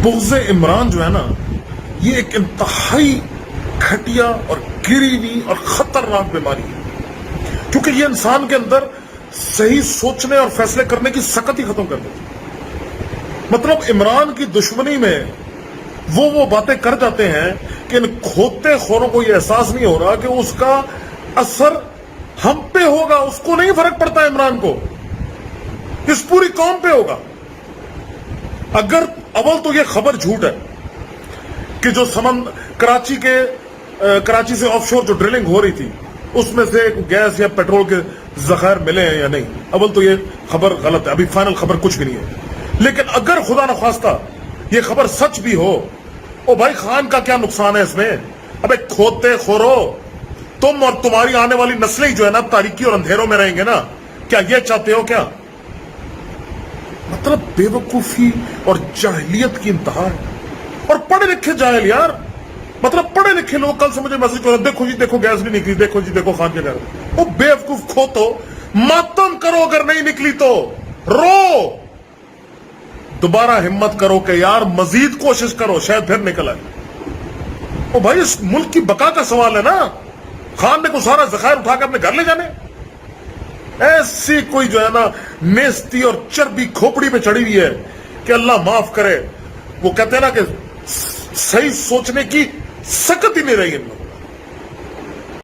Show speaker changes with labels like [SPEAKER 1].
[SPEAKER 1] بغض عمران جو ہے نا، یہ ایک انتہائی گھٹیا اور گری ہوئی اور خطرناک بیماری ہے، کیونکہ یہ انسان کے اندر صحیح سوچنے اور فیصلے کرنے کی سکت ہی ختم کر دیتی۔ مطلب عمران کی دشمنی میں وہ باتیں کر جاتے ہیں کہ ان کھوتے خوروں کو یہ احساس نہیں ہو رہا کہ اس کا اثر ہم پہ ہوگا۔ اس کو نہیں فرق پڑتا عمران کو، اس پوری قوم پہ ہوگا۔ اگر اول تو یہ خبر جھوٹ ہے کہ جو کراچی سے آف شور جو ڈرلنگ ہو رہی تھی اس میں سے گیس یا پیٹرول کے ذخائر ملے ہیں یا نہیں، اول تو یہ خبر غلط ہے، ابھی فائنل خبر کچھ بھی نہیں ہے۔ لیکن اگر خدا نخواستہ یہ خبر سچ بھی ہو، او بھائی خان کا کیا نقصان ہے اس میں؟ ابے کھوتے خورو، تم اور تمہاری آنے والی نسلیں جو ہے نا تاریکی اور اندھیروں میں رہیں گے نا، کیا یہ چاہتے ہو کیا؟ مطلب بے وقوفی اور جاہلیت کی انتہا ہے۔ اور پڑھے لکھے جاہل یار، مطلب پڑھے لکھے لوگ کل سے مجھے میسج کر، دیکھو جی دیکھو گیس نہیں نکلی، دیکھو جی دیکھو خان کے گھر۔ وہ بے وقوف کھوتو، ماتم کرو اگر نہیں نکلی تو رو، دوبارہ ہمت کرو کہ یار مزید کوشش کرو شاید پھر نکل آئے۔ او بھائی اس ملک کی بقا کا سوال ہے نا، خان نے کو سارا ذخائر اٹھا کے اپنے گھر لے جانے؟ ایسی کوئی جو ہے نا نیستی اور چربی کھوپڑی پہ چڑھی ہوئی ہے کہ اللہ معاف کرے۔ وہ کہتے ہیں نا کہ صحیح سوچنے کی سکت ہی نہیں رہی ان لوگ۔